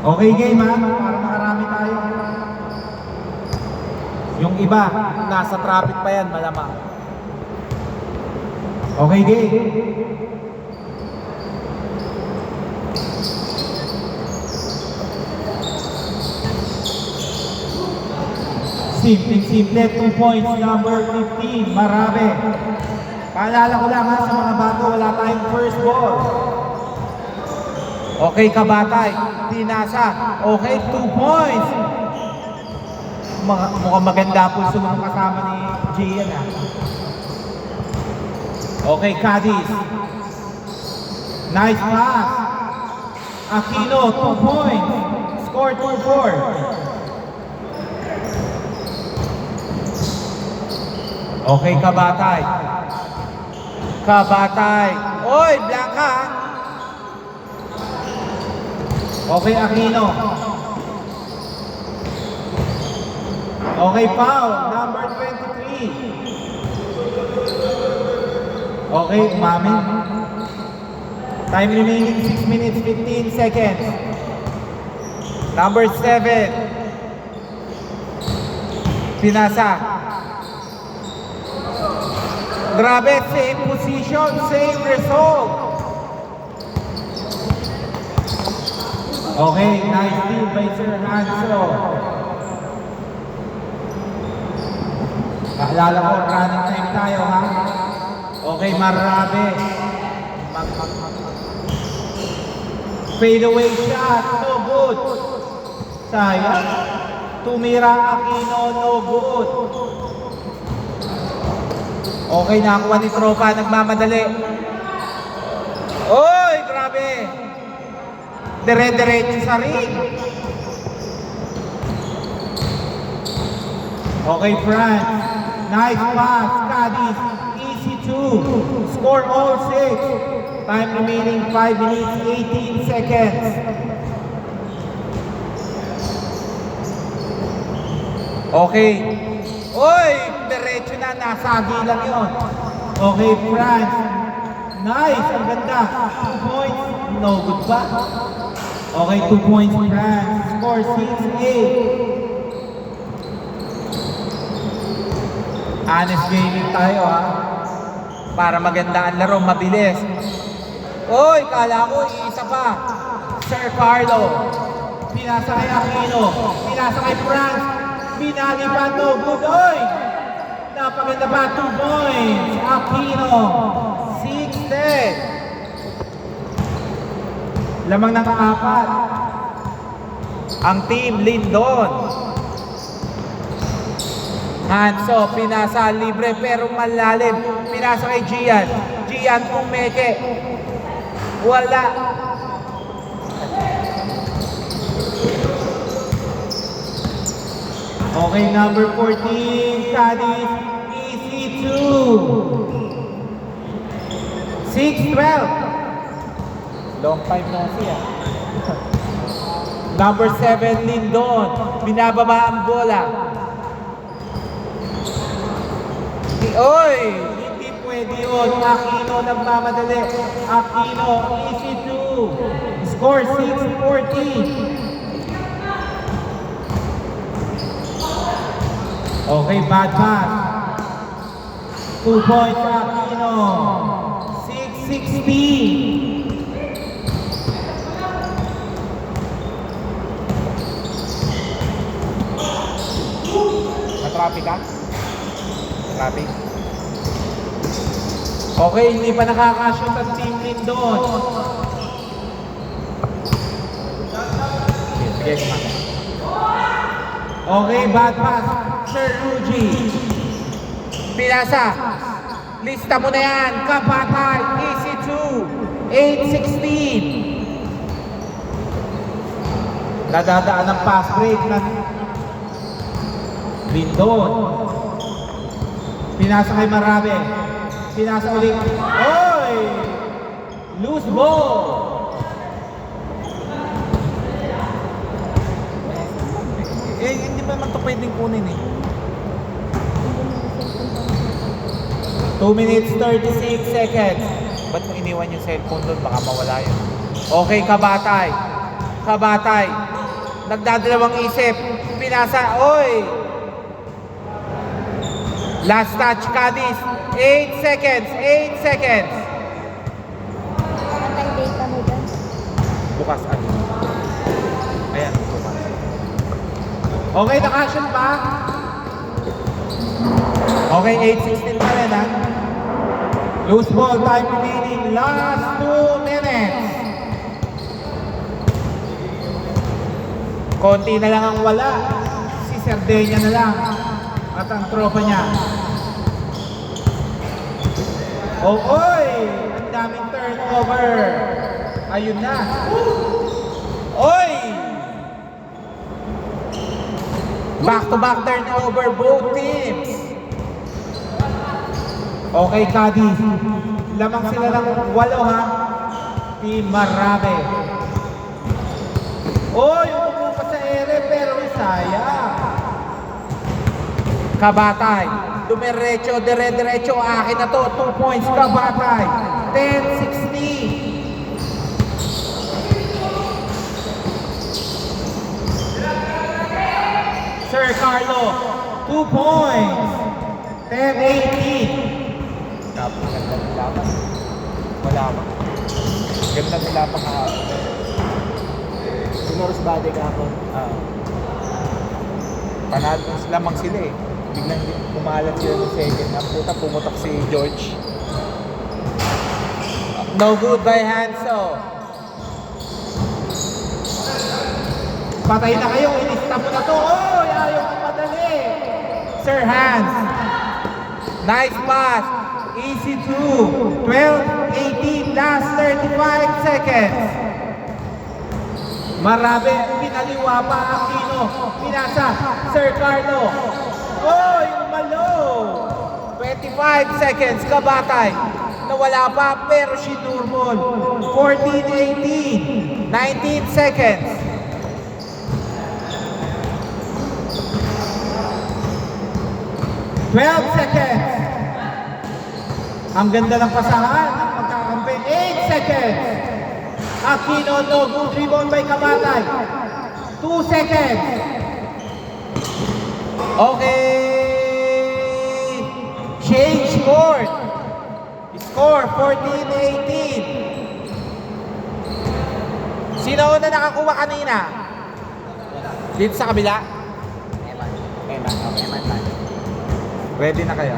Okay, game ha? Para makarami tayo. Yung iba, nasa traffic pa yan, malamang. Okay, game. Simple, 2 points, number 15, Marabe. Paalala ko lang ha, sa mga bago, wala tayong first ball. Okay, Kabatay, Tinasa. Okay, 2 points. Mukhang maganda po sumunod kasama ni Gian ha. Okay, Cadiz. Nice pass. Aquino, 2 points. Score 2-4. Okay, Kabatay. Oy, Blanca. Okay, Aquino. Okay, foul. Number 23. Okay, Mami. Time remaining 6 minutes, 15 seconds. Number 7. Tinasa. Grabe, same position, same result. Okay, nice steal by Sir Hanso. Kaalala ko, running time tayo ha. Okay, Marabe. Fade away shot, no good. Sayang. Tumira Aquino, no good. Okay, nakakuha ni Tropa, nagmamadali. Oy, grabe. Dire-diretso sa ring. Okay, France. Nice pass, Cadiz. Easy 2. Score all 6. Time remaining 5 minutes, 18 seconds. Okay. Oy, diretso na, nasagi lang yun. Okay, France. Nice, ang ganda. 2 points. No good pa. Okay, 2 points, France. Score 6-8. Honest gaming tayo ha. Para maganda ang laro, mabilis. Oy, kala ko, isa pa. Sir Carlo. Pinasa kay Aquino. Pinasa kay France. Binali pa, no good. Oy! Napaganda pa, 2 points. Aquino. 6-10. Lamang naka-apat. Ang team Lindon. Hanso, pinasa libre pero malalim. Pinasa kay Gian. Gian pumeke. Wala. Okay, number 14, Cadiz, easy 2. 6-12. Long time no siya. Number 7, Lindon. Binababa ang bola. Oy, hindi pwede yun. Aquino nagmamadali. Aquino, easy 2. Score 6-14. Okay, bad pass. 2 points, Aquino. 6-16. Traffic ka? Traffic. Okay, hindi pa nakakashoot ang team Lindon. Sige, kumaka. Okay, bad pass. Sir Ruji. Pinasa. Lista mo na yan. Kabatay. Easy 2. 8-16. Nadadaan ng pass break ng Lindon. Pinasa kay Marabe. Pinasa ulit. Oy! Loose ball. Hindi pa naman ito pwedeng kunin eh. 2 minutes 36 seconds. Ba't mo iniwan yung cellphone doon? Baka mawala yun. Okay, Kabatay. Kabatay. Nagdadalawang isip. Pinasa. Oy! Last touch, Cadiz. 8 seconds. 8 seconds. Patay data mo dyan. Bukas ano? Ayan, bukas. Okay, nakashoot ba? Okay, 8:16 pa rin ha. Loose ball, time remaining. Last 2 minutes. Konti na lang ang wala. Si Sardenia na lang. At ang tropa niya. Oh, oy! Ang daming turnover. Ayun na. Oy! Back-to-back turnover, both teams. Okay, Cadiz. Lamang sila ng 8 ha. Team Marabe. Oy! Umupo pa sa ere pero sayang. Kabatay. Dumiretso, dire-diretso. Akin na to. 2 points, Kabatay. 10-16. Sir Carlo, 2 points. 10-18. Tapos ganda ng laban. Wala ba? Ganda ng laban kahapon. Siguro sa body kahapon. Panalo lamang sila eh. Biglang kumalat sila ng second half. Puta, pumutok si George. No good by Hanso. Patay na kayo, inista mo na to. Oh, ayaw kong madali. Sir Hans. Nice pass. Easy through. 12-18, last 35 seconds. Marabe, pinaliwa pa Aquino. Pinasa, Sir Carlo. Oh, yung malo. 25 seconds, Kabatay. Nawala pa, pero sinurmol. 14-18, 19 seconds. Twelve seconds. Ang ganda ng pasahan. Pagkakampi. 8 seconds. Aquino, no good rebound by Kabatay. 2 seconds. Okay. Change court. Score 14-18. Sino na nakakuha kanina? Dito sa kabila? Eman. Ready na kayo?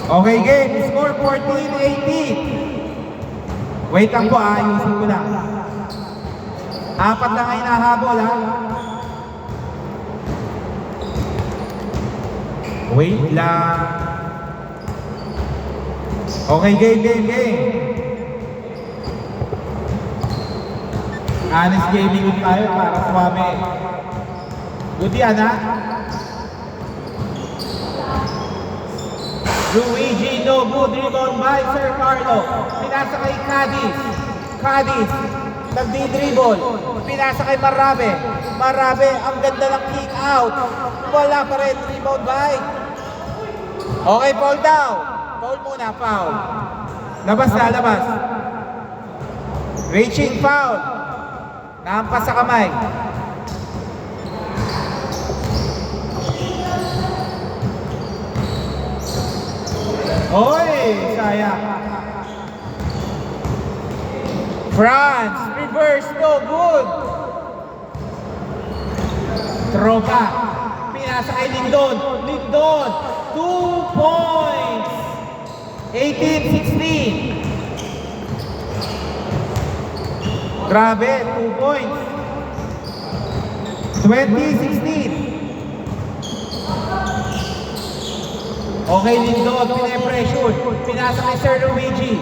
Okay, game. Score 14-18. Wait lang po, ayusin ko lang. 4 lang ay nahabol, ha? Wait lang. Okay, game. Honest gaming tayo para swabe. Good yan, ha? Luigi, no good rebound by Sir Carlo. Pinasa kay Cadiz. Cadiz, nagdi-dribble. Pinasa kay Marabe. Marabe, ang ganda ng kick out. Wala pa rin, rebound by. Okay, foul daw. Foul muna, foul. Labas na, labas. Reaching foul. Nahampas sa kamay. Oy, sayang. France, reverse, no good. Tropa. Pinasa kay Lindon. Lindon, 2 points. 18-16. Grabe, 2 points. 20-16. Okay, Lindon, pine-pressure. Pinasa kay Sir Luigi.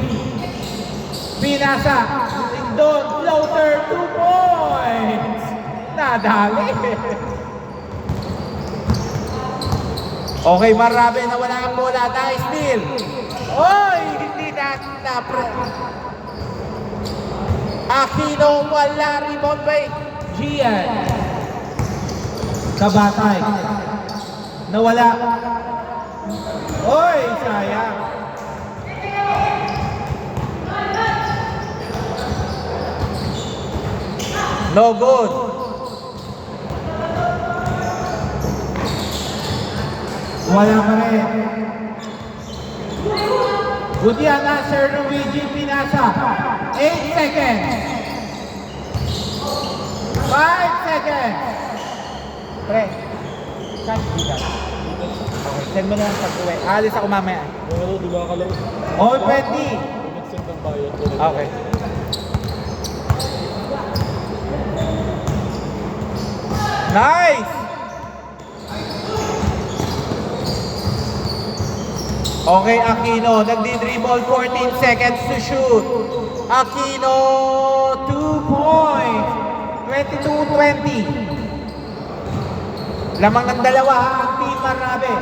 Pinasa. Lindon, floater, 2 points. Nadali. Okay, Marabe, nawala ang bola. Nice steal. Oy, hindi na Aquino, wala. Rebound by Gian. Kabatay. Nawala. Oy, sayang. No good. Wala pa rin. Good yan na, Sir Luigi Pinasa. 8 seconds. 5 seconds. Pre, saan kita? Okay, send mo na lang pag-uwi. Alis ako mamaya. Pero di ba ka lang? Oh, pwede. Nag-send ng bayad ko. Okay. Nice! Okay, Aquino. Nagdi-dribble 14 seconds to shoot. Aquino, 2 points. 22-20. Lamang ng dalawa ha, ang Team Marrabe.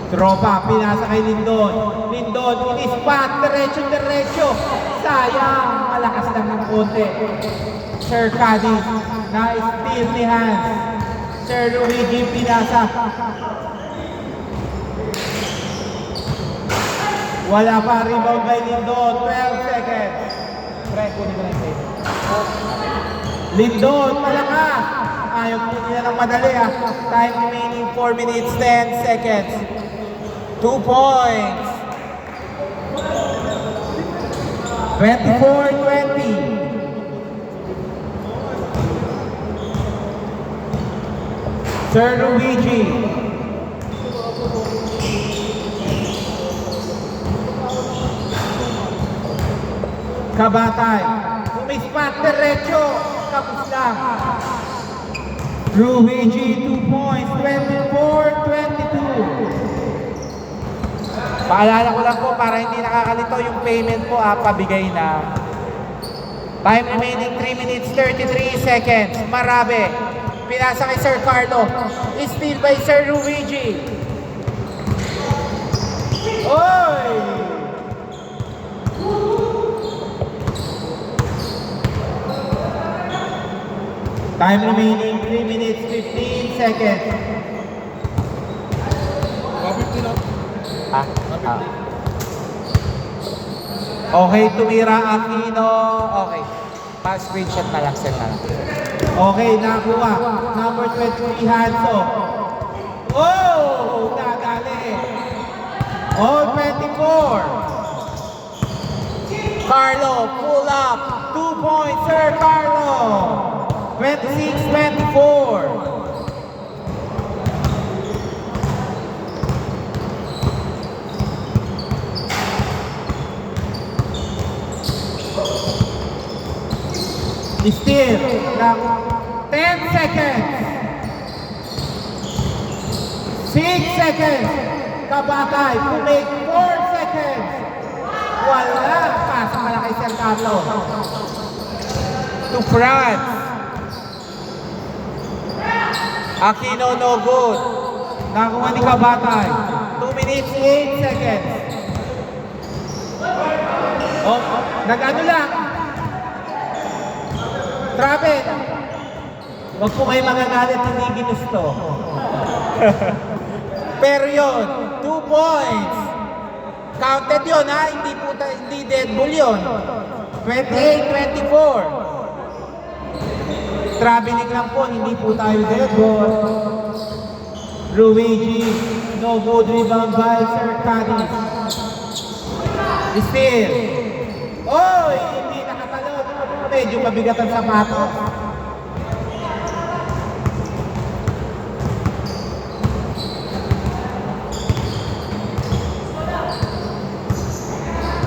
Tropa, pinasa kay Lindon. Lindon, inispat, diretso-diretso. Sayang, malakas lang ng konti. Sir Cadiz, na-steal ni Hans. Sir Luigi pinasa. Wala pa, rebound by Lindon. 12 seconds. Pre, kunin ko na yung tape. Lindon, malakas. Ayaw po nila ng madali ah. Time remaining 4 minutes, 10 seconds. 2 points. 24-20. Sir Luigi. Kabatay. Umispat diretso. Tapos lang. Luigi, 2 points. 24-22. Paalala ko lang po para hindi nakakalito yung payment po pabigay na. Time remaining 3 minutes 33 seconds. Marrabe. Pinasa kay Sir Carlo. Steal by Sir Luigi. Oy! Time remaining 3 minutes 15 seconds. Kapit din ako. Okay, tumira Aquino. Okay. Pa-screenshot na lang, send na lang. Okay, nakuha. Number 23, Hanso. Oh! Nagali. Oh, 24. Carlo, pull up. 2 points, Sir Carlo. 26-24. Still, 10 seconds. 6 seconds. Kabatay to make 4 seconds. Wala. Pasa pala kay Sir Carlo. To France. Aquino no good. Nakuha ni Kabatay. 2 minutes 8 seconds. Oh, nag-ano lang. Travel. Huwag po kayo magagalit, hindi ginusto. Pero yun, 2 points. Counted yun ha, hindi dead ball yun. 28-24. Traveling lang po, hindi po tayo dead ball. Luigi, no good rebound by Sir Cadiz. Still. Oy, hindi nakatalon. Medyo mabigat ang sapatos.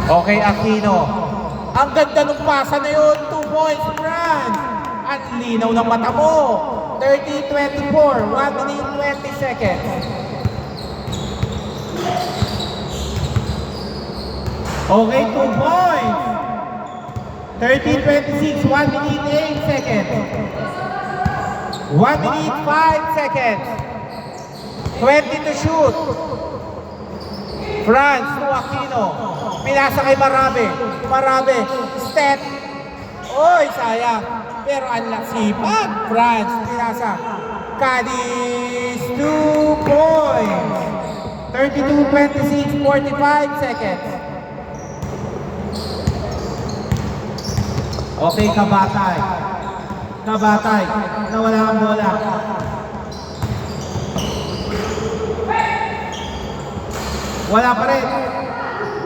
Okay, Aquino. Ang ganda ng pasa na yun. 2 points, France. Ang linaw ng mata mo. 30-24. 1 minute 20 seconds. Okay, 2 points. 30-26. 1 minute 8 seconds. 1 minute 5 seconds. 20 to shoot. France to Aquino. Pinasa kay Marrabe. Marrabe. Step. Oy, sayang. Pero ang laksipan. France. Pinasa. Cadiz. 2 points. 32-26. 45 seconds. Okay, Kabatay. Kabatay, nawala ang bola. Wala pa rin.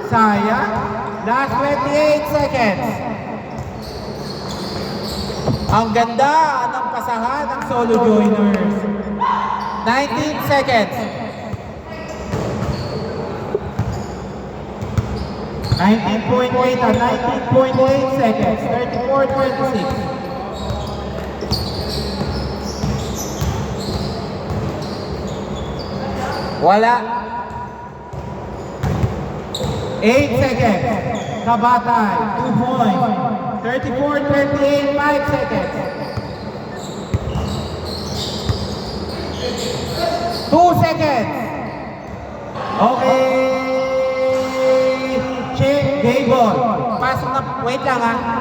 Sayang. Last 28 seconds. Ang ganda ng pasahan ng Solo Joiners. 19 seconds. 19.8 at 19.8 seconds. 34-26. Wala. 8 seconds. Kabatay, 2 points. 34-38, 5 seconds. 2 seconds. Okay. Check, game ball. Pasok na, wait lang ha.